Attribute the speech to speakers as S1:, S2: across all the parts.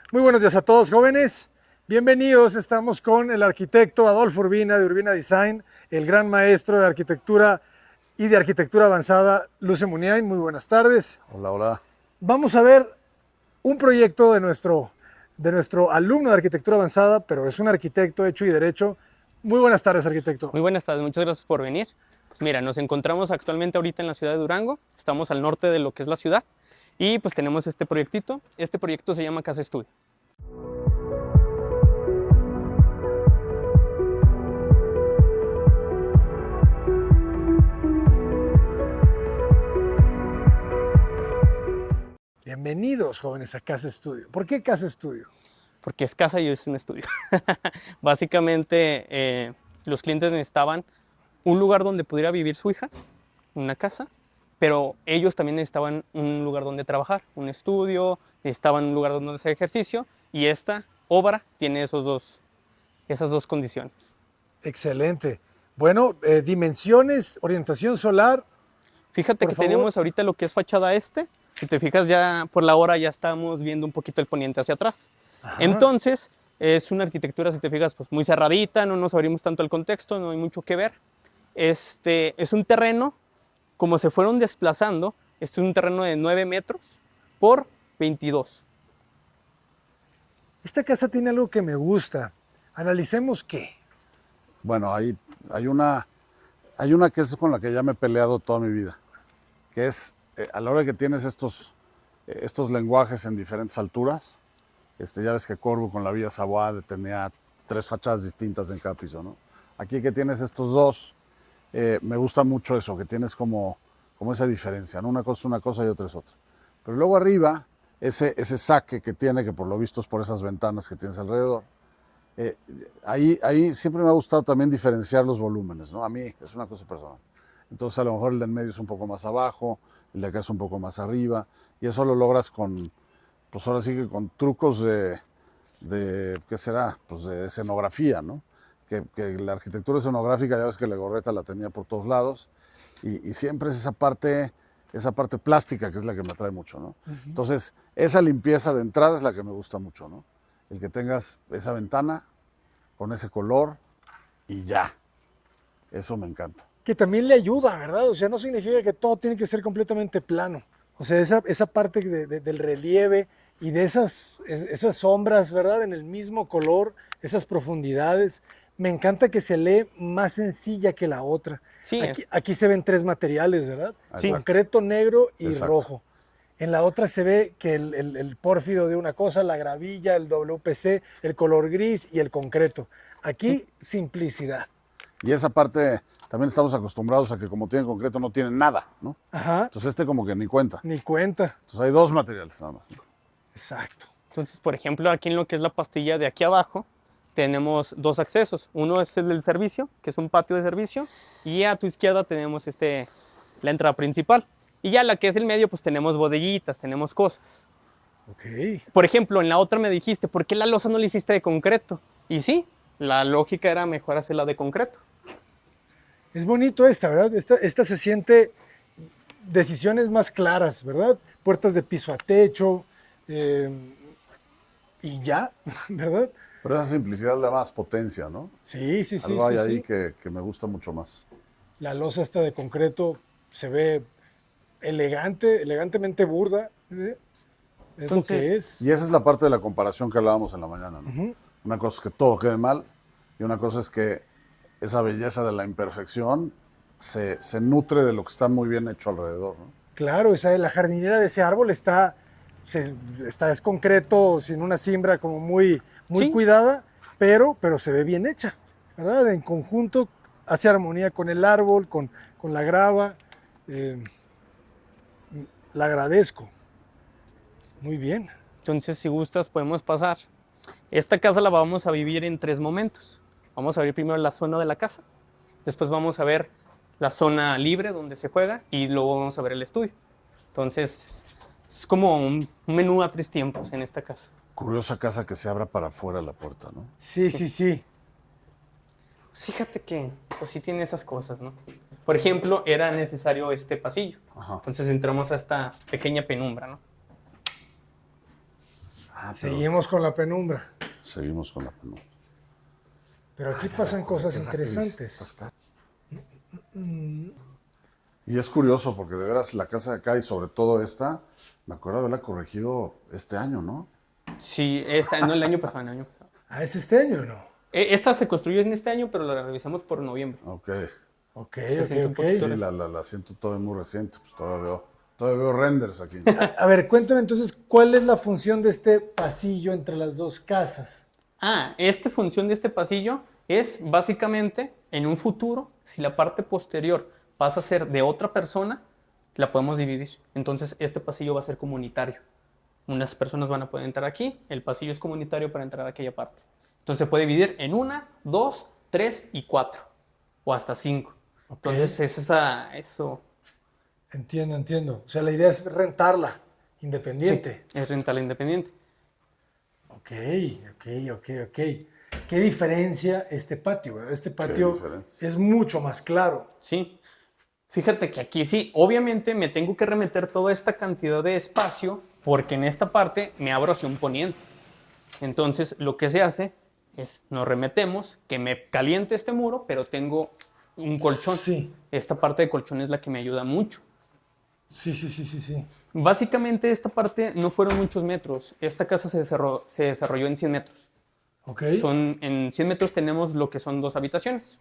S1: Muy buenos días a todos, jóvenes. Bienvenidos. Estamos con el arquitecto Adolfo Urbina de Urbina Design, el gran maestro de arquitectura y de arquitectura avanzada, Luce Muniain. Muy buenas tardes.
S2: Hola, hola.
S1: Vamos a ver un proyecto de nuestro alumno de arquitectura avanzada, pero es un arquitecto hecho y derecho. Muy buenas tardes, arquitecto.
S3: Muy buenas tardes, muchas gracias por venir. Pues mira, nos encontramos actualmente ahorita en la ciudad de Durango, estamos al norte de lo que es la ciudad y pues tenemos este proyectito. Este proyecto se llama Casa Estudio.
S1: Bienvenidos, jóvenes, a Casa Estudio. ¿Por qué Casa Estudio?
S3: Porque es casa y es un estudio. Básicamente, los clientes necesitaban un lugar donde pudiera vivir su hija, una casa, pero ellos también necesitaban un lugar donde trabajar, un estudio, necesitaban un lugar donde hacer ejercicio, y esta obra tiene esas dos condiciones.
S1: Excelente. Bueno, dimensiones, orientación solar.
S3: Fíjate
S1: Por
S3: que
S1: favor.
S3: tenemos ahorita lo que es fachada este. Si te fijas, ya por la hora ya estamos viendo un poquito el poniente hacia atrás.
S1: Ajá.
S3: Entonces, es una arquitectura, si te fijas, pues muy cerradita, no nos abrimos tanto el contexto, no hay mucho que ver. Es un terreno, como se fueron desplazando, este es un terreno de 9 metros por 22.
S1: Esta casa tiene algo que me gusta. Analicemos qué.
S2: Bueno, hay una que es con la que ya me he peleado toda mi vida, que es a la hora que tienes estos lenguajes en diferentes alturas. Ya ves que Corbu con la Villa Savoie tenía 3 fachadas distintas en cada piso, ¿no? Aquí que tienes estos dos, me gusta mucho eso, que tienes como esa diferencia, ¿no? Una cosa es una cosa y otra es otra. Pero luego arriba, ese saque que tiene, que por lo visto es por esas ventanas que tienes alrededor, ahí siempre me ha gustado también diferenciar los volúmenes, ¿no? A mí es una cosa personal. Entonces a lo mejor el de en medio es un poco más abajo, el de acá es un poco más arriba, y eso lo logras pues ahora sí que con trucos de ¿qué será? Pues de escenografía, ¿no? Que la arquitectura escenográfica, ya ves que Legorreta la tenía por todos lados, y siempre es esa parte plástica que es la que me atrae mucho, ¿no? Entonces, esa limpieza de entrada es la que me gusta mucho, ¿no? El que tengas esa ventana con ese color y ya. Eso me encanta.
S1: Que también le ayuda, ¿verdad? O sea, no significa que todo tiene que ser completamente plano. O sea, esa parte del relieve y de esas sombras, ¿verdad? En el mismo color, esas profundidades. Me encanta que se lee más sencilla que la otra.
S3: Sí,
S1: Aquí se ven 3 materiales, ¿verdad?
S2: Sí.
S1: Concreto, negro y
S2: Exacto.
S1: rojo. En la otra se ve que el pórfido de una cosa, la gravilla, el WPC, el color gris y el concreto. Aquí, simplicidad.
S2: Y esa parte también estamos acostumbrados a que como tienen concreto no tienen nada, ¿no?
S1: Ajá.
S2: Entonces como que ni cuenta.
S1: Ni cuenta.
S2: Entonces hay 2 materiales nada más, ¿no?
S1: Exacto.
S3: entonces, por ejemplo, aquí en lo que es la pastilla de aquí abajo, tenemos 2 accesos. Uno es el del servicio, que es un patio de servicio, y a tu izquierda tenemos la entrada principal. Y ya la que es el medio, pues tenemos bodeguitas, tenemos cosas.
S1: Ok.
S3: Por ejemplo, en la otra me dijiste, ¿por qué la losa no la hiciste de concreto? Y sí, la lógica era mejor hacerla de concreto.
S1: Es bonito esta, ¿verdad? Esta se siente decisiones más claras, ¿verdad? Puertas de piso a techo y ya, ¿verdad?
S2: Pero esa simplicidad le da más potencia, ¿no?
S1: Sí, sí, sí.
S2: Algo hay
S1: sí,
S2: ahí
S1: sí.
S2: que me gusta mucho más.
S1: La losa esta de concreto se ve elegante, elegantemente burda. ¿eh? Es lo que es.
S2: Y esa es la parte de la comparación que hablábamos en la mañana, ¿no? Una cosa es que todo quede mal y una cosa es que esa belleza de la imperfección se nutre de lo que está muy bien hecho alrededor, ¿no?
S1: Claro, la jardinera de ese árbol es concreto, sin una siembra como muy
S3: Sí.
S1: cuidada, pero se ve bien hecha, ¿verdad? En conjunto hace armonía con el árbol, con la grava. La agradezco. Muy bien.
S3: Entonces, si gustas, podemos pasar. Esta casa la vamos a vivir en 3 momentos. Vamos a ver primero la zona de la casa, después vamos a ver la zona libre donde se juega y luego vamos a ver el estudio. Entonces, es como un menú a 3 tiempos en esta casa.
S2: Curiosa casa que se abra para afuera la puerta, ¿no?
S1: Sí, sí, sí.
S3: Fíjate que, pues sí tiene esas cosas, ¿no? Por ejemplo, era necesario este pasillo.
S2: Ajá.
S3: Entonces entramos a esta pequeña penumbra, ¿no?
S2: Ah,
S1: Seguimos con la penumbra.
S2: Seguimos con la penumbra.
S1: Pero aquí pasan cosas interesantes.
S2: Y es curioso porque de veras la casa de acá y sobre todo esta, me acuerdo haberla corregido este año, ¿no?
S3: Sí, no el año pasado, el año pasado.
S1: ¿Ah, es este año o no?
S3: Esta se construyó en este año, pero la revisamos por noviembre.
S2: Ok.
S1: Ok,
S3: siente un
S1: ok,
S3: poquito
S1: ok.
S2: Sí, la siento todavía muy reciente, pues todavía veo renders aquí.
S1: A ver, cuéntame entonces, ¿cuál es la función de este pasillo entre las dos casas?
S3: Esta función de este pasillo es básicamente, en un futuro, si la parte posterior pasa a ser de otra persona, la podemos dividir. Entonces, este pasillo va a ser comunitario. Unas personas van a poder entrar aquí, el pasillo es comunitario para entrar a aquella parte. Entonces, se puede dividir en 1, 2, 3 y 4, o hasta 5. Entonces, es eso.
S1: Entiendo, entiendo. O sea, la idea es rentarla, independiente.
S3: Sí, es rental independiente.
S1: Ok, ok. ¿Qué diferencia este patio? ¿Verdad? Este patio
S2: diferencia?
S1: es mucho más claro.
S3: Sí. Fíjate que aquí sí, obviamente me tengo que remeter toda esta cantidad de espacio porque en esta parte me abro hacia un poniente. Entonces, lo que se hace es nos remetemos, que me caliente este muro, pero tengo un colchón.
S1: Sí.
S3: Esta parte de colchón es la que me ayuda mucho.
S1: Sí.
S3: Básicamente esta parte no fueron muchos metros. Esta casa se desarrolló en 100 metros.
S1: Ok.
S3: En 100 metros tenemos lo que son 2 habitaciones.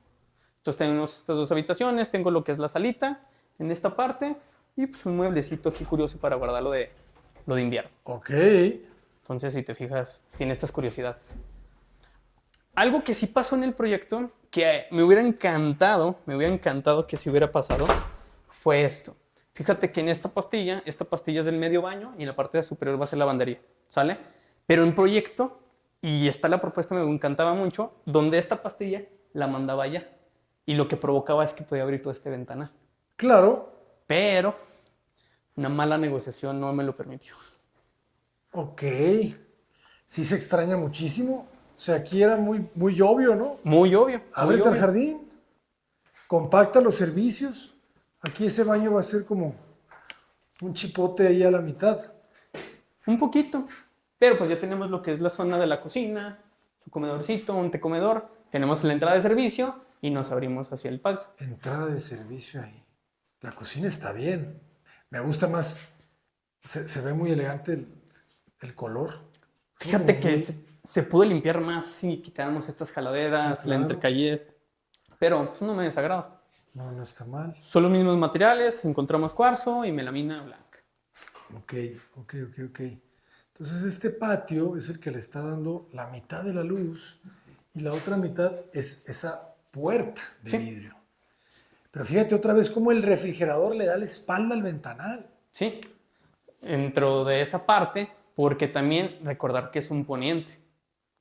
S3: Entonces tenemos estas 2 habitaciones, tengo lo que es la salita en esta parte y pues un mueblecito aquí curioso para guardar lo de invierno.
S1: Ok.
S3: Entonces, si te fijas, tiene estas curiosidades. Algo que sí pasó en el proyecto, que me hubiera encantado que se hubiera pasado, fue esto. Fíjate que en esta pastilla es del medio baño y en la parte superior va a ser lavandería, ¿sale? Pero en proyecto, y está la propuesta, me encantaba mucho, donde esta pastilla la mandaba allá. Y lo que provocaba es que podía abrir todo este ventanal.
S1: Claro.
S3: Pero una mala negociación no me lo permitió.
S1: Ok. Sí se extraña muchísimo. O sea, aquí era muy obvio, ¿no?
S3: Muy obvio.
S1: Ábrete al jardín, compacta los servicios. Aquí ese baño va a ser como un chipote ahí a la mitad.
S3: Un poquito. Pero pues ya tenemos lo que es la zona de la cocina, su comedorcito, un tecomedor. Tenemos la entrada de servicio y nos abrimos hacia el patio.
S1: Entrada de servicio ahí. La cocina está bien. Me gusta más. Se ve muy elegante el color.
S3: Fíjate que
S1: Muy-
S3: se pudo limpiar más si quitáramos estas jaladeras,
S1: Sí,
S3: la
S1: claro.
S3: entrecallet. Pero pues, no me desagrada.
S1: No está mal.
S3: Son los mismos materiales, encontramos cuarzo y melamina blanca.
S1: Ok. Entonces este patio es el que le está dando la mitad de la luz y la otra mitad es esa puerta de
S3: Sí.
S1: vidrio. Pero fíjate otra vez cómo el refrigerador le da la espalda al ventanal.
S3: Sí, dentro de esa parte, porque también recordar que es un poniente.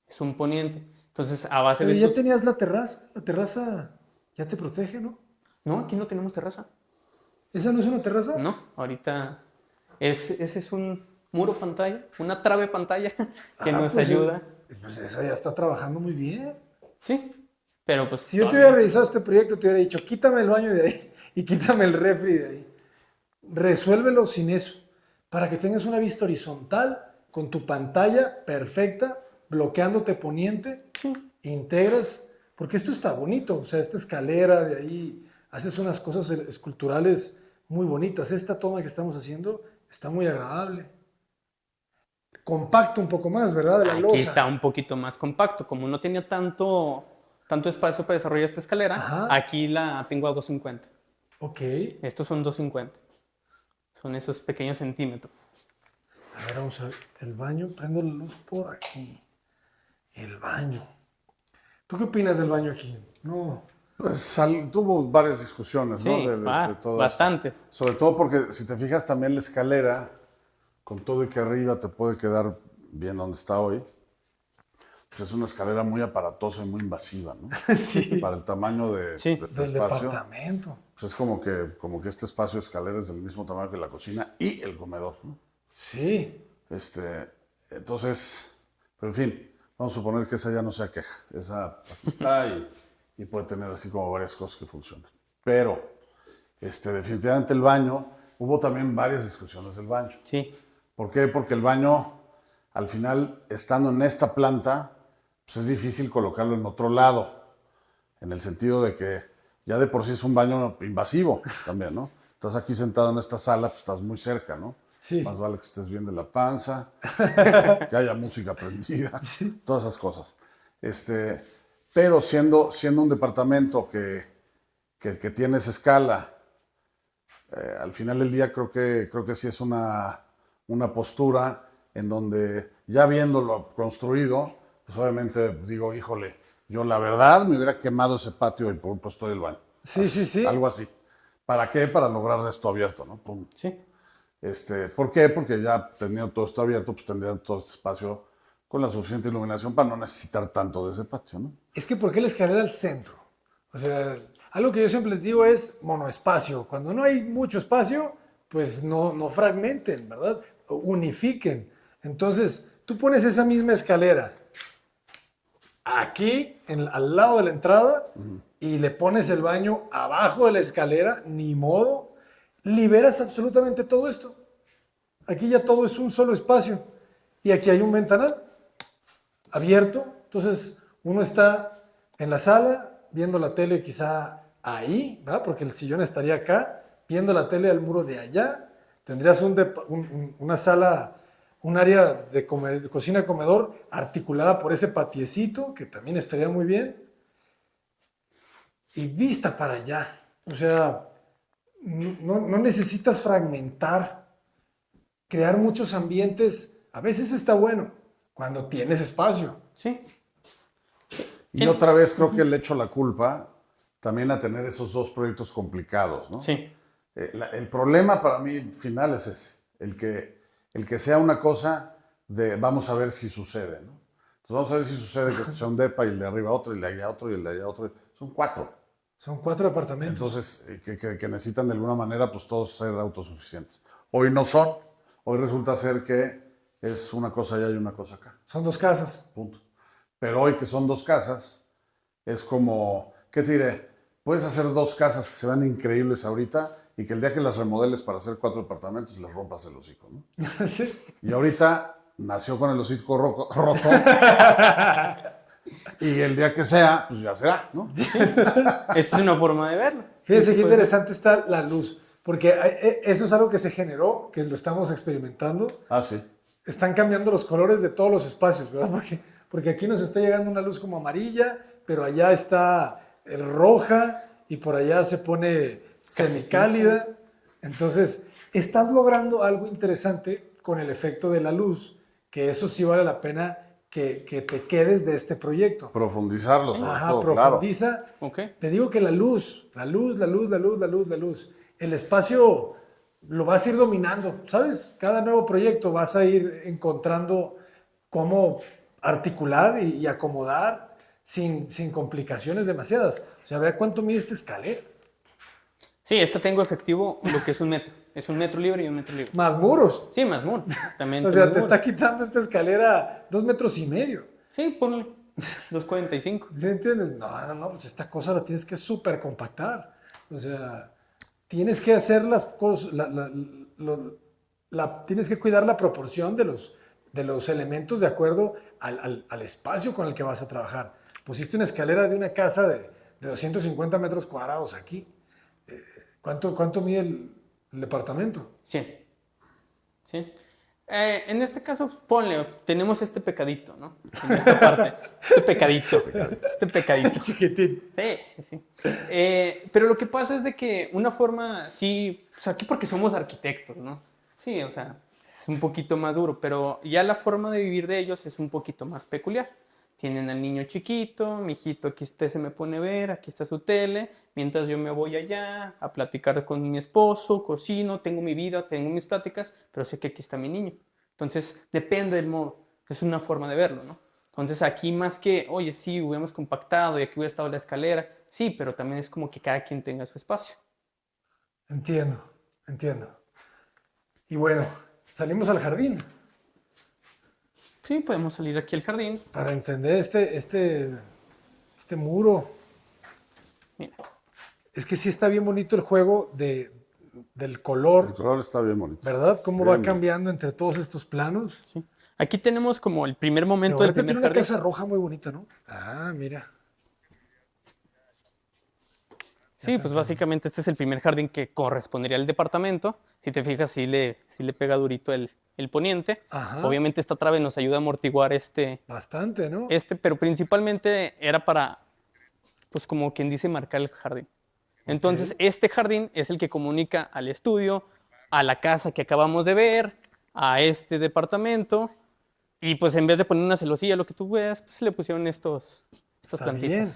S3: Es un poniente. Entonces, a base
S1: Pero
S3: de
S1: ya
S3: estos...
S1: tenías la terraza. La terraza ya te protege, ¿no?
S3: No, aquí no tenemos terraza.
S1: ¿Esa no es una terraza?
S3: No, ahorita ese es un muro pantalla, una trave pantalla que nos
S1: pues,
S3: ayuda.
S1: Pues esa ya está trabajando muy bien.
S3: Sí, pero pues
S1: Si yo te
S3: todavía-
S1: hubiera revisado este proyecto, te hubiera dicho, quítame el baño de ahí y quítame el refri de ahí. Resuélvelo sin eso, para que tengas una vista horizontal con tu pantalla perfecta, bloqueándote poniente,
S3: Sí.
S1: integras, porque esto está bonito, o sea, esta escalera de ahí, haces unas cosas esculturales muy bonitas. Esta toma que estamos haciendo está muy agradable. Compacto un poco más, ¿verdad? De la
S3: Aquí
S1: losa.
S3: está un poquito más compacto. Como no tenía tanto espacio para desarrollar esta escalera,
S1: Ajá.
S3: aquí la tengo a 250.
S1: Ok.
S3: Estos son 250. Son esos pequeños centímetros.
S1: A ver, vamos a ver. El baño, prendo la luz por aquí. El baño. ¿Tú qué opinas del baño aquí? No.
S2: Pues tuvo varias discusiones, ¿no?
S3: Sí,
S2: De todo esto.
S3: bastantes.
S2: Sobre todo porque si te fijas también la escalera, con todo y que arriba te puede quedar bien donde está hoy, pues es una escalera muy aparatosa y muy invasiva, ¿no?
S1: Sí.
S2: Para el tamaño
S3: Sí.
S2: de
S1: Del
S2: espacio.
S1: departamento.
S2: Pues es como que este espacio de escalera es del mismo tamaño que la cocina y el comedor, ¿no?
S1: Sí.
S2: Entonces, pero en fin, vamos a suponer que esa ya no sea queja. Esa aquí está y puede tener así como varias cosas que funcionan. Pero, definitivamente el baño, hubo también varias discusiones del baño.
S3: Sí.
S2: ¿Por qué? Porque el baño, al final, estando en esta planta, pues es difícil colocarlo en otro lado, en el sentido de que ya de por sí es un baño invasivo también, ¿no? Estás aquí sentado en esta sala, pues estás muy cerca, ¿no?
S1: Sí.
S2: Más vale que estés bien de la panza, que haya música prendida, todas esas cosas. Pero siendo un departamento que tiene esa escala, al final del día creo que sí es una postura en donde ya viéndolo construido, pues obviamente digo, híjole, yo la verdad me hubiera quemado ese patio y puesto el baño.
S1: Sí,
S2: Así,
S1: sí, sí.
S2: algo así. ¿Para qué? Para lograr esto abierto, ¿no? Pum.
S3: Sí.
S2: ¿Por qué? Porque ya teniendo todo esto abierto, pues tendrían todo este espacio con la suficiente iluminación para no necesitar tanto de ese patio, ¿no?
S1: Es que ¿por qué la escalera al centro? O sea, algo que yo siempre les digo es monoespacio. Cuando no hay mucho espacio, pues no fragmenten, ¿verdad? Unifiquen. Entonces, tú pones esa misma escalera aquí, al lado de la entrada, y le pones el baño abajo de la escalera, ni modo, liberas absolutamente todo esto. Aquí ya todo es un solo espacio. Y aquí hay un ventanal abierto. Entonces, uno está en la sala, viendo la tele quizá ahí, ¿verdad? Porque el sillón estaría acá, viendo la tele al muro de allá. Tendrías una sala, un área de cocina-comedor articulada por ese patiecito, que también estaría muy bien. Y vista para allá. O sea, no necesitas fragmentar, crear muchos ambientes. A veces está bueno cuando tienes espacio.
S3: Sí.
S2: Y otra vez creo que le echo la culpa también a tener esos dos proyectos complicados, ¿no?
S3: Sí.
S2: El problema para mí final es ese, el que sea una cosa de vamos a ver si sucede, ¿no? Entonces vamos a ver si sucede que sea un depa y el de arriba otro, y el de allá otro, y el de allá otro. Son 4.
S1: Son 4 departamentos.
S2: Entonces, que necesitan de alguna manera, pues todos ser autosuficientes. Hoy no son, hoy resulta ser que es una cosa allá y una cosa acá.
S1: Son 2 casas.
S2: Punto. Pero hoy que son 2 casas, es como, ¿qué te diré? Puedes hacer 2 casas que se vean increíbles ahorita y que el día que las remodeles para hacer 4 departamentos les rompas el hocico, ¿no?
S1: Sí.
S2: Y ahorita nació con el hocico roto y el día que sea, pues ya será, ¿no?
S3: Esa es una forma de verlo.
S1: Fíjense
S3: Sí,
S1: qué
S3: puede
S1: interesante está la luz, porque eso es algo que se generó, que lo estamos experimentando.
S2: Ah, sí.
S1: Están cambiando los colores de todos los espacios, ¿verdad? Porque aquí nos está llegando una luz como amarilla, pero allá está roja y por allá se pone semicálida. Entonces, estás logrando algo interesante con el efecto de la luz, que eso sí vale la pena que te quedes de este proyecto.
S2: Profundizarlo, sobre
S1: Ajá,
S2: todo,
S1: profundiza.
S3: Ok.
S1: Te digo que la luz, el espacio lo vas a ir dominando, ¿sabes? Cada nuevo proyecto vas a ir encontrando cómo articular y acomodar sin complicaciones demasiadas. O sea, vea cuánto mide esta escalera.
S3: Sí, esta tengo efectivo lo que es 1 metro. Es 1 metro libre y 1 metro libre.
S1: Más muros.
S3: Sí, más muro. También
S1: O sea,
S3: tengo
S1: te
S3: muro.
S1: está quitando esta escalera 2,5 metros.
S3: Sí, ponle 2.45.
S1: ¿Sí entiendes? No, pues esta cosa la tienes que súper compactar. O sea, tienes que hacer las cosas, tienes que cuidar la proporción de los elementos de acuerdo al espacio con el que vas a trabajar. Pusiste una escalera de una casa de 250 metros cuadrados aquí. ¿Cuánto mide el departamento?
S3: 100. ¿Sí? En este caso, pues, ponle, tenemos este pecadito, ¿no? En esta parte. Este pecadito.
S1: Chiquitín.
S3: Sí. Pero lo que pasa es de que una forma, sí, o sea, aquí porque somos arquitectos, ¿no? Sí, o sea, es un poquito más duro, pero ya la forma de vivir de ellos es un poquito más peculiar. Tienen al niño chiquito, mi hijito aquí se me pone a ver, aquí está su tele, mientras yo me voy allá a platicar con mi esposo, cocino, tengo mi vida, tengo mis pláticas, pero sé que aquí está mi niño. Entonces, depende del modo, es una forma de verlo, ¿no? Entonces, aquí más que, oye, sí, hubiéramos compactado y aquí hubiera estado la escalera, sí, pero también es como que cada quien tenga su espacio.
S1: Entiendo. Y bueno, salimos al jardín
S3: Sí, podemos salir aquí al jardín.
S1: para entender este muro.
S3: Mira,
S1: Es que sí está bien bonito el juego del color,
S2: El color está bien bonito.
S1: ¿verdad? Cómo
S2: Bien,
S1: va cambiando entre todos estos planos.
S3: sí. Aquí tenemos como el primer momento
S1: Pero
S3: del
S1: ahorita
S3: primer
S1: tiene una
S3: jardín.
S1: casa roja muy bonita, ¿no? Ah, mira.
S3: Sí, pues básicamente este es el primer jardín que correspondería al departamento. Si te fijas, sí le pega durito el poniente.
S1: Ajá.
S3: Obviamente esta trave nos ayuda a amortiguar
S1: Bastante, ¿no?
S3: pero principalmente era para, pues como quien dice, marcar el jardín. Entonces, este jardín es el que comunica al estudio, a la casa que acabamos de ver, a este departamento. Y pues en vez de poner una celosía, lo que tú veas, pues le pusieron estas
S1: Está
S3: plantitas.
S1: bien.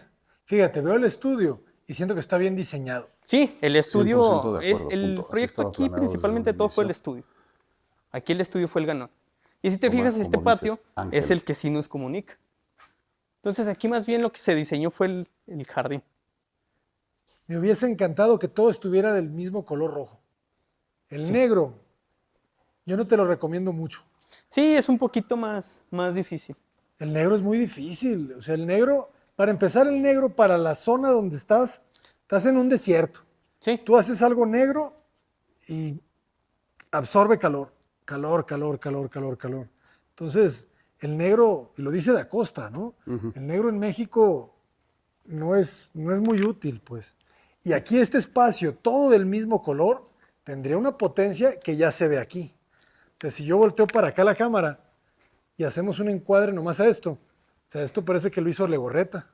S1: Fíjate, veo el estudio y siento que está bien diseñado.
S3: Sí, el
S2: 100%
S3: estudio,
S2: de acuerdo,
S3: el
S2: punto. Así
S3: proyecto
S2: estaba
S3: aquí
S2: planeado desde
S3: principalmente
S2: un
S3: todo fue el
S2: inicio.
S3: estudio. Aquí el estudio fue el ganón. Y si te
S2: Como-
S3: fijas, este
S2: como dices,
S3: patio
S2: Ángel.
S3: es el que sí nos comunica. Entonces aquí más bien lo que se diseñó fue el jardín.
S1: Me hubiese encantado que todo estuviera del mismo color rojo. El negro, yo no te lo recomiendo mucho.
S3: Sí, es un poquito más difícil.
S1: El negro es muy difícil. O sea, el negro, para empezar, el negro para la zona donde estás en un desierto.
S3: Sí,
S1: Tú haces algo negro y absorbe calor. Calor, calor, calor, calor, calor. Entonces, el negro, y lo dice Da Costa, ¿no? El negro en México no es muy útil, pues. Y aquí este espacio, todo del mismo color, tendría una potencia que ya se ve aquí. Entonces, si yo volteo para acá la cámara y hacemos un encuadre nomás a esto, o sea, esto parece que lo hizo Legorreta.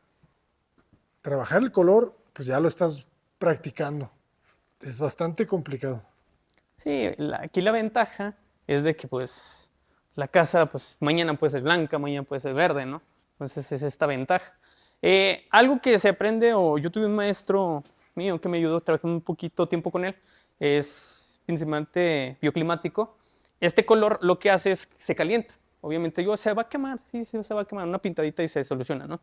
S1: Trabajar el color, pues ya lo estás practicando. Es bastante complicado.
S3: sí, aquí la ventaja es de que pues la casa pues mañana puede ser blanca, mañana puede ser verde, ¿no? Entonces es esta ventaja. Algo que se aprende, o yo tuve un maestro mío que me ayudó, trabajé un poquito tiempo con él, es principalmente bioclimático. Este color lo que hace es que se calienta. Obviamente digo, se va a quemar, sí, se va a quemar, una pintadita y se soluciona, ¿no?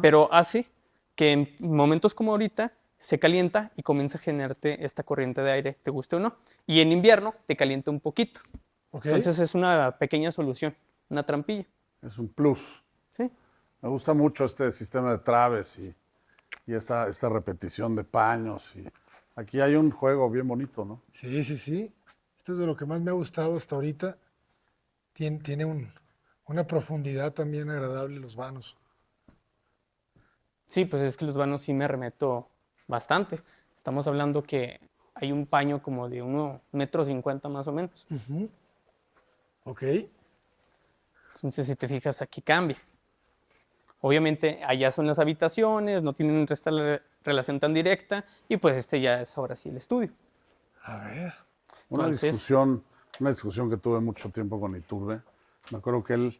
S3: Pero hace que en momentos como ahorita se calienta y comienza a generarte esta corriente de aire, te guste o no. Y en invierno te calienta un poquito.
S1: ¿Ok?
S3: Entonces es una pequeña solución, una trampilla.
S2: Es un plus.
S3: ¿Sí?
S2: Me gusta mucho este sistema de traves y esta repetición de paños. Y aquí hay un juego bien bonito, ¿no?
S1: Sí, sí, sí. Esto es de lo que más me ha gustado hasta ahorita. Tiene una profundidad también agradable los vanos.
S3: Sí, pues es que los vanos sí me remeto bastante. Estamos hablando que hay un paño como de 1,50 m más o menos.
S1: ¿Ok?
S3: Entonces, si te fijas, aquí cambia. Obviamente, allá son las habitaciones, no tienen esta relación tan directa, y pues este ya es ahora sí el estudio.
S1: A ver.
S2: Una
S3: Entonces-
S2: discusión que tuve mucho tiempo con Iturbe. Me acuerdo que él,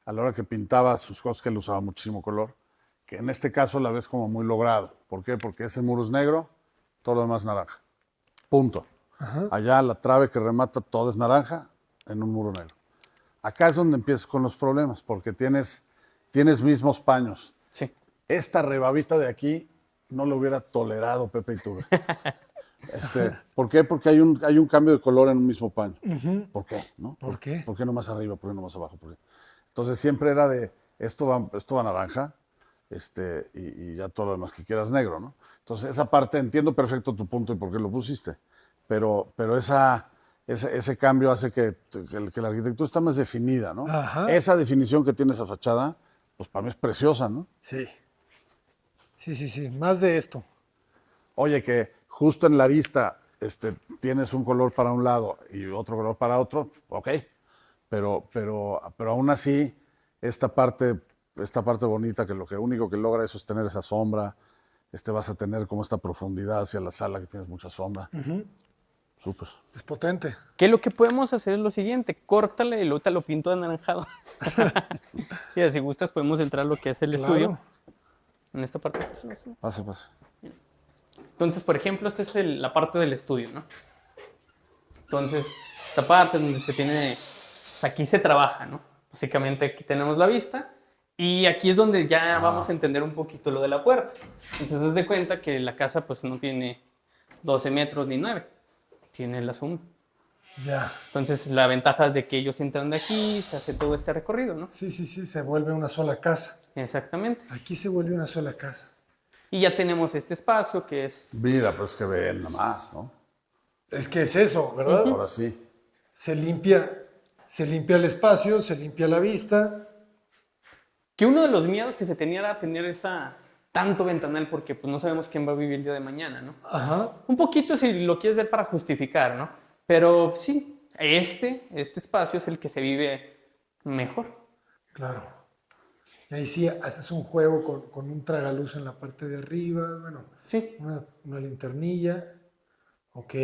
S2: a la hora que pintaba sus cosas, que él usaba muchísimo color, que en este caso la ves como muy logrado. ¿Por qué? Porque ese muro es negro, todo lo demás es naranja. Punto. Allá la trave que remata todo es naranja en un muro negro. Acá es donde empiezas con los problemas, porque tienes mismos paños.
S3: Sí.
S2: Esta rebabita de aquí no lo hubiera tolerado Pepe Iturbe. ¿Por qué? Porque hay un cambio de color en un mismo paño. ¿Por qué? ¿No?
S1: ¿Por qué?
S2: ¿Por qué no más arriba? ¿Por qué no más abajo? ¿Por qué? Entonces siempre era de esto va naranja y ya todo lo demás que quieras negro, ¿no? Entonces esa parte entiendo perfecto tu punto y por qué lo pusiste, pero ese cambio hace que la arquitectura está más definida, ¿no?
S1: Ajá.
S2: Esa definición que tiene esa fachada, pues para mí es preciosa, ¿no?
S1: Sí. Sí, sí, sí. Más de esto.
S2: Oye, que justo en la arista tienes un color para un lado y otro color para otro, ok, pero aún así esta parte bonita que lo único que logra eso es tener esa sombra, vas a tener como esta profundidad hacia la sala que tienes mucha sombra. Súper.
S1: Es potente.
S3: Que lo que podemos hacer es lo siguiente, córtale y luego te lo pinto de anaranjado. Y si gustas podemos entrar a lo que es el
S1: Claro.
S3: estudio. En esta parte.
S2: Pase.
S3: Entonces, por ejemplo, esta es la parte del estudio, ¿no? Entonces, esta parte donde se tiene, pues aquí se trabaja, ¿no? Básicamente aquí tenemos la vista y aquí es donde ya vamos a entender un poquito lo de la puerta. Entonces, haz de cuenta que la casa pues no tiene 12 metros ni 9, tiene las 1.
S1: Ya.
S3: Entonces, la ventaja es de que ellos entran de aquí, se hace todo este recorrido, ¿no?
S1: Sí, sí, sí. Se vuelve una sola casa.
S3: Exactamente.
S1: Aquí se vuelve una sola casa.
S3: Y ya tenemos este espacio que es...
S2: Mira, pues que ven nada más, ¿no?
S1: Es que es eso, ¿verdad?
S2: Ahora sí.
S1: Se limpia Se limpia el espacio, se limpia la vista.
S3: Que uno de los miedos que se tenía era tener tanto ventanal porque pues, no sabemos quién va a vivir el día de mañana, ¿no?
S1: Ajá.
S3: Un poquito si lo quieres ver para justificar, ¿no? Pero sí, este espacio es el que se vive mejor.
S1: Claro. Y ahí sí haces un juego con un tragaluz en la parte de arriba, bueno,
S3: Sí,
S1: una linternilla. Ok.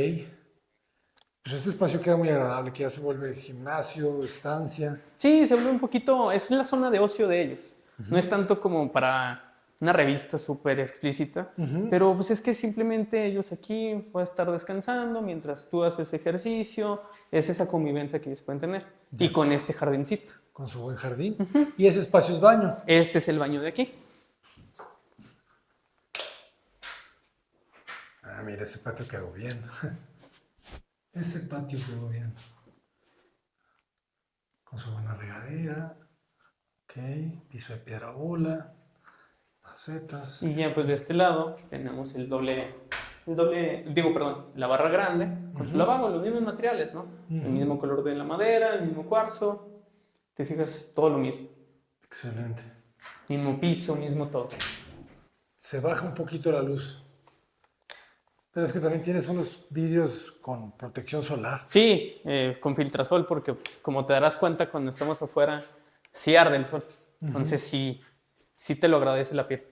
S1: Pues este espacio queda muy agradable, que ya se vuelve gimnasio, estancia.
S3: sí, se vuelve un poquito, es la zona de ocio de ellos. No es tanto como para una revista súper explícita, pero pues es que simplemente ellos aquí pueden estar descansando mientras tú haces ejercicio, es esa convivencia que ellos pueden tener. Y con este jardincito.
S1: Con su buen jardín. Y ese espacio es baño.
S3: Este es el baño de aquí.
S1: Ah, mira, ese patio quedó bien. Ese patio quedó bien. Con su buena regadera. Ok, piso de piedra bola. Macetas.
S3: Y ya pues de este lado tenemos la barra grande con su lavabo, los mismos materiales, ¿no? El mismo color de la madera, el mismo cuarzo. Te fijas, todo lo mismo.
S1: Excelente.
S3: Mismo piso, mismo todo.
S1: Se baja un poquito la luz. Pero es que también tienes unos vidrios con protección solar.
S3: Sí, con filtrasol, porque pues, como te darás cuenta cuando estamos afuera, sí arde el sol. Entonces sí te lo agradece la piel.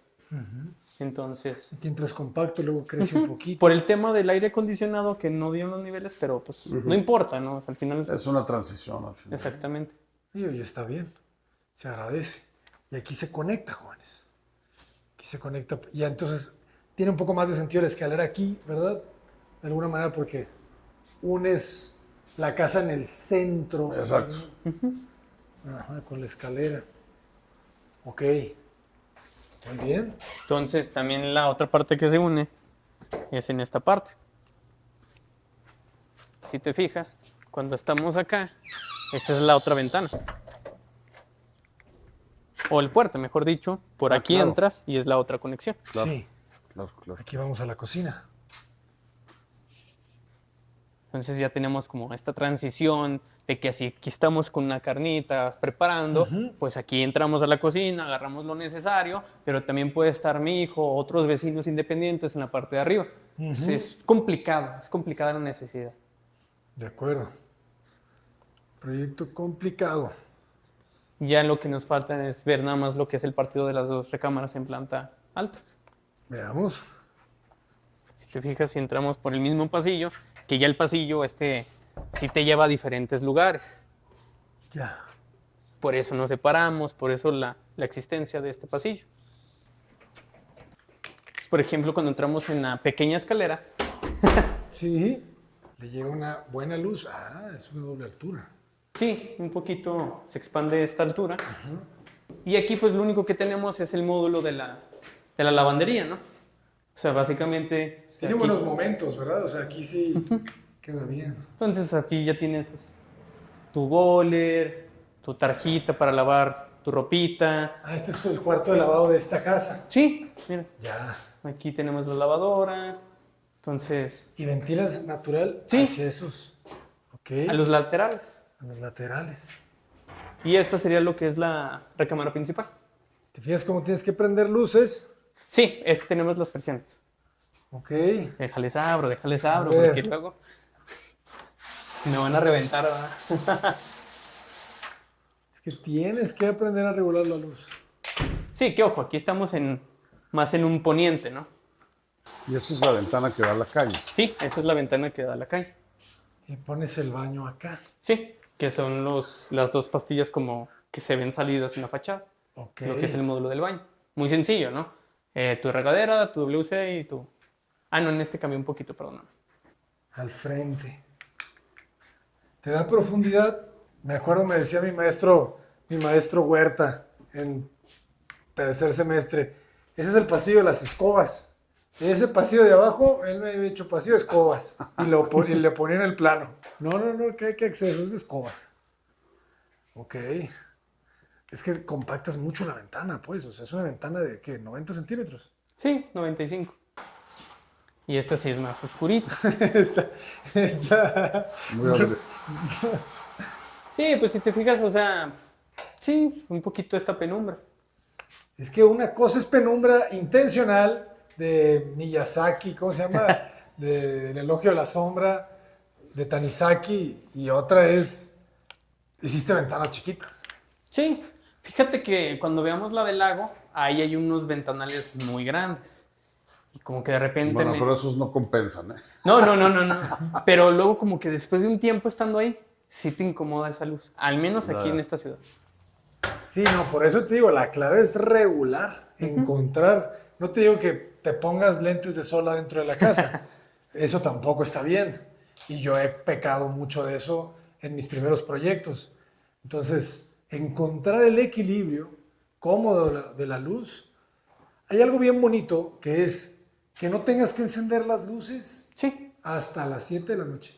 S3: Entonces,
S1: Aquí entras compacto, luego crece un poquito.
S3: por el tema del aire acondicionado que no dio los niveles, pero pues no importa, ¿no? O sea, al final...
S2: Es una transición al final.
S3: Exactamente.
S1: Y oye, está bien. Se agradece. Y aquí se conecta, jóvenes. Aquí se conecta. Y entonces tiene un poco más de sentido la escalera aquí, ¿verdad? De alguna manera porque unes la casa en el centro.
S2: Exacto.
S1: Ajá, con la escalera. Ok. Muy bien.
S3: Entonces, también la otra parte que se une es en esta parte. Si te fijas, cuando estamos acá, esta es la otra ventana. O el puerta, mejor dicho. Por aquí
S2: claro.
S3: entras y es la otra conexión.
S2: Claro.
S1: Sí.
S2: Claro, claro.
S1: Aquí vamos a la cocina.
S3: Entonces ya tenemos como esta transición de que así aquí estamos con una carnita preparando, pues aquí entramos a la cocina, agarramos lo necesario, pero también puede estar mi hijo o otros vecinos independientes en la parte de arriba. Entonces, es complicada la necesidad.
S1: De acuerdo. Proyecto complicado.
S3: Ya lo que nos falta es ver nada más lo que es el partido de las dos recámaras en planta alta.
S1: Veamos.
S3: Si te fijas, si entramos por el mismo pasillo, que ya el pasillo sí te lleva a diferentes lugares.
S1: Ya.
S3: Por eso nos separamos, por eso la existencia de este pasillo. Pues, por ejemplo, cuando entramos en la pequeña escalera,
S1: Sí. Le llega una buena luz. Ah, es una doble altura.
S3: sí, un poquito se expande esta altura. Y aquí pues lo único que tenemos es el módulo de la lavandería, ¿no? O sea, básicamente... o sea,
S1: Tiene
S3: aquí-
S1: buenos momentos, ¿verdad? O sea, aquí sí queda bien.
S3: Entonces aquí ya tienes pues, tu boiler, tu tarjita para lavar tu ropita.
S1: Ah, este es el cuarto de lavado de esta casa.
S3: Sí, mira,
S1: Ya.
S3: aquí tenemos la lavadora. Entonces,
S1: ¿Y ventilas natural
S3: Sí.
S1: hacia esos? Ok.
S3: a los laterales.
S1: A los laterales.
S3: Y esta sería lo que es la recámara principal.
S1: ¿Te fijas cómo tienes que prender luces?
S3: Sí, es que tenemos las persianas.
S1: Ok.
S3: Déjales abro,
S1: A ver.
S3: porque luego me van a reventar, ¿verdad?
S1: Es que tienes que aprender a regular la luz.
S3: Sí, que ojo, aquí estamos más en un poniente, ¿no?
S2: Y esta es la ventana que da a la calle.
S3: Sí, esa es la ventana que da a la calle.
S1: Y pones el baño acá.
S3: Sí, que son las dos pastillas como que se ven salidas en la fachada.
S1: Ok.
S3: Lo que es el módulo del baño. Muy sencillo, ¿no? Tu regadera, tu WC y tu... Ah, no, en este cambió un poquito, perdón.
S1: Al frente. Te da profundidad. Me acuerdo, me decía mi maestro Huerta en tercer semestre. Ese es el pasillo de las escobas. Y ese pasillo de abajo, él me había dicho pasillo de escobas. Y le ponía en el plano. No, ¿qué acceso? Es de escobas. Ok. Es que compactas mucho la ventana, pues. O sea, es una ventana de, ¿qué? 90 centímetros.
S3: Sí, 95. Y esta sí es más oscurita.
S1: Está
S2: Muy agresivo.
S3: Sí, pues si te fijas, o sea, sí, un poquito esta penumbra.
S1: Es que una cosa es penumbra intencional de Miyazaki, ¿cómo se llama? Del elogio de la sombra de Tanizaki, y otra es, hiciste ventanas chiquitas.
S3: Sí, fíjate que cuando veamos la del lago, ahí hay unos ventanales muy grandes. Y como que de repente
S2: Bueno, pero esos no compensan, ¿eh?
S3: No. Pero luego como que después de un tiempo estando ahí, sí te incomoda esa luz. Al menos aquí
S2: Ya.
S3: en esta ciudad.
S1: Sí, no, por eso te digo, la clave es regular, encontrar. No te digo que te pongas lentes de sol adentro de la casa. Eso tampoco está bien. Y yo he pecado mucho de eso en mis primeros proyectos. Entonces, encontrar el equilibrio cómodo de la luz. Hay algo bien bonito que es que no tengas que encender las luces
S3: Sí,
S1: hasta las 7 de la noche.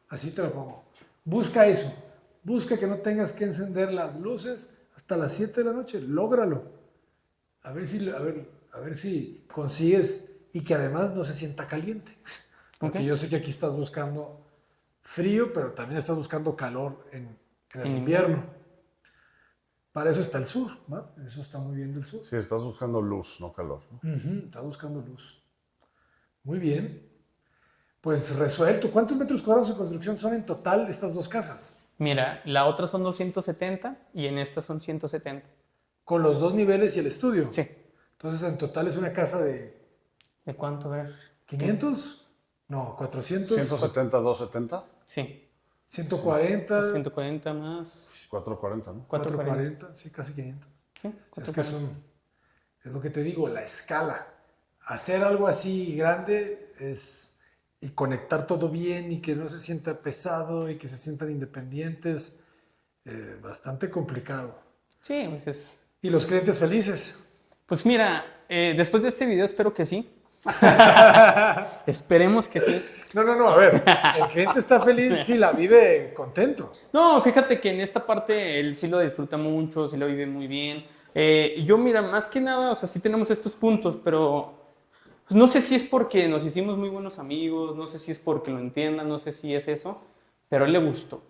S1: Así te lo pongo. Busca eso. Busca que no tengas que encender las luces hasta las 7 de la noche. Lógralo. A ver si consigues y que además no se sienta caliente. Porque
S3: Ok.
S1: yo sé que aquí estás buscando frío, pero también estás buscando calor en el
S3: En
S1: invierno. Para eso está el sur, ¿no? Eso está muy bien del sur.
S2: Sí, estás buscando luz, no calor, ¿no?
S1: Estás buscando luz. Muy bien. Pues resuelto. ¿Cuántos metros cuadrados de construcción son en total estas dos casas?
S3: mira, la otra son 270 y en esta son 170.
S1: Con los dos niveles y el estudio.
S3: Sí.
S1: Entonces en total es una casa de
S3: ¿De cuánto? A ver.
S1: 500, no, 400,
S2: 170, 270,
S3: Sí.
S1: 140,
S3: 140 más
S2: 440, ¿no?
S3: 440.
S1: 440, sí, casi 500.
S3: Sí,
S1: Es que
S3: 440.
S1: es lo que te digo, la escala. Hacer algo así grande y conectar todo bien y que no se sienta pesado y que se sientan independientes, bastante complicado.
S3: Sí, pues es...
S1: Y los clientes felices.
S3: Pues mira, después de este video espero que sí. Esperemos que sí.
S1: No, a ver, el cliente está feliz si la vive contento.
S3: No, fíjate que en esta parte él sí lo disfruta mucho, sí lo vive muy bien. Yo, mira, más que nada, o sea, sí tenemos estos puntos, pero pues, no sé si es porque nos hicimos muy buenos amigos, no sé si es porque lo entiendan, no sé si es eso, pero a él le gustó.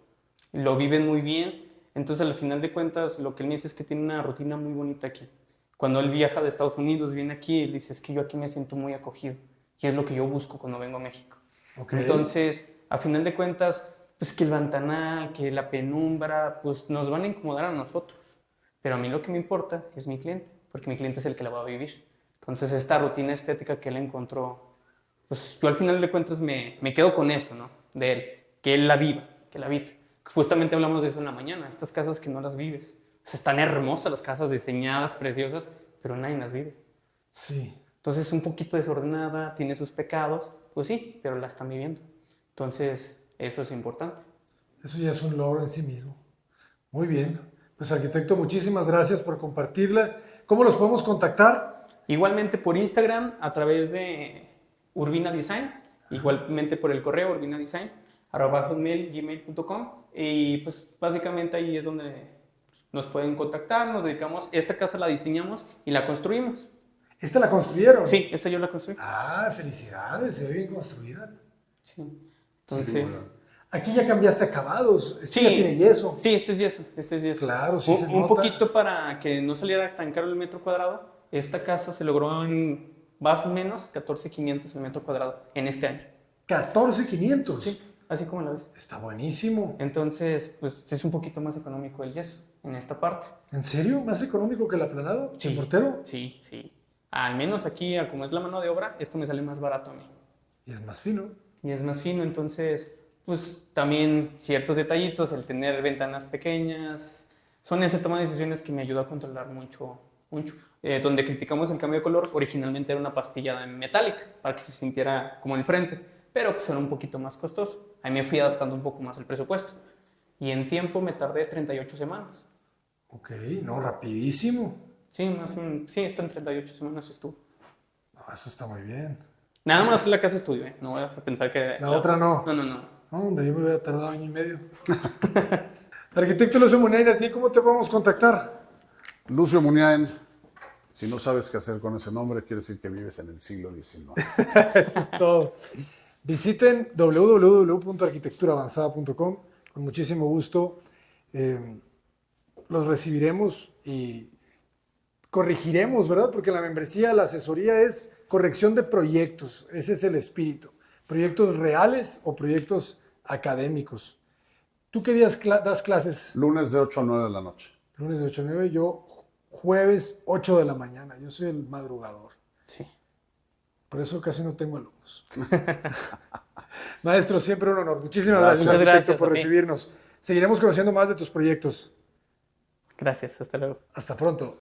S3: Lo viven muy bien. Entonces, al final de cuentas, lo que él me dice es que tiene una rutina muy bonita aquí. Cuando él viaja de Estados Unidos, viene aquí, él dice, es que yo aquí me siento muy acogido. Y es lo que yo busco cuando vengo a México.
S1: Ok.
S3: Entonces, a final de cuentas, pues que el ventanal, que la penumbra, pues nos van a incomodar a nosotros. Pero a mí lo que me importa es mi cliente, porque mi cliente es el que la va a vivir. Entonces, esta rutina estética que él encontró, pues yo al final de cuentas me quedo con eso, ¿no? De él, que él la viva, que la habite. Justamente hablamos de eso en la mañana, estas casas que no las vives. O sea, están hermosas las casas, diseñadas, preciosas, pero nadie las vive.
S1: Sí.
S3: Entonces, un poquito desordenada, tiene sus pecados, pues sí, pero la están viviendo. Entonces, eso es importante.
S1: Eso ya es un logro en sí mismo. Muy bien. Pues arquitecto, muchísimas gracias por compartirla. ¿Cómo los podemos contactar?
S3: Igualmente por Instagram, a través de Urbina Design, igualmente por el correo urbinadesign@gmail.com, y pues básicamente ahí es donde nos pueden contactar, nos dedicamos, esta casa la diseñamos y la construimos.
S1: ¿Esta la construyeron?
S3: Sí, esta yo la construí.
S1: Ah, felicidades, se ve bien construida.
S3: Sí. Entonces,
S1: Aquí ya cambiaste acabados. Este
S3: sí,
S1: ya tiene yeso.
S3: Sí, este es yeso.
S1: Claro, sí
S3: un,
S1: se
S3: un
S1: nota.
S3: poquito para que no saliera tan caro el metro cuadrado. Esta casa se logró en más o menos 14,500 el metro cuadrado en este año.
S1: 14,500.
S3: Sí, así como la ves.
S1: Está buenísimo.
S3: Entonces, pues es un poquito más económico el yeso en esta parte.
S1: ¿En serio? ¿Más económico que el aplanado? ¿El mortero?
S3: Sí, sí. Al menos aquí, a como es la mano de obra, esto me sale más barato a mí.
S1: Y es más fino.
S3: Y es más fino, entonces, pues también ciertos detallitos, el tener ventanas pequeñas, son ese toma de decisiones que me ayuda a controlar mucho. Donde criticamos el cambio de color, originalmente era una pastilla metálica para que se sintiera como el frente, pero pues era un poquito más costoso. Ahí me fui adaptando un poco más al presupuesto. Y en tiempo me tardé 38 semanas.
S1: Ok, no, rapidísimo.
S3: Sí, sí, está en 38 semanas estuvo.
S1: No, eso está muy bien.
S3: Nada más la casa estudio, ¿eh? No vayas a pensar que...
S1: La otra no.
S3: No.
S1: No, hombre, yo me hubiera tardado año y medio. Arquitecto Lucio Muniain, ¿a ti cómo te podemos contactar?
S2: Lucio Muniain, si no sabes qué hacer con ese nombre, quiere decir que vives en el siglo XIX.
S1: Eso es todo. Visiten www.arquitecturaavanzada.com. Con muchísimo gusto los recibiremos y corregiremos, ¿verdad? Porque la membresía, la asesoría es corrección de proyectos, ese es el espíritu. Proyectos reales o proyectos académicos. ¿Tú qué días das clases?
S2: Lunes de 8 a 9 de la noche.
S1: Lunes de 8 a 9, yo jueves 8 de la mañana. Yo soy el madrugador.
S3: Sí.
S1: Por eso casi no tengo alumnos. Maestro, siempre un honor. Muchísimas
S2: Gracias.
S1: gracias,
S3: Muchas
S1: arquitecto,
S3: gracias
S1: por
S3: a ti.
S1: recibirnos. Seguiremos conociendo más de tus proyectos.
S3: Gracias, hasta luego.
S1: Hasta pronto.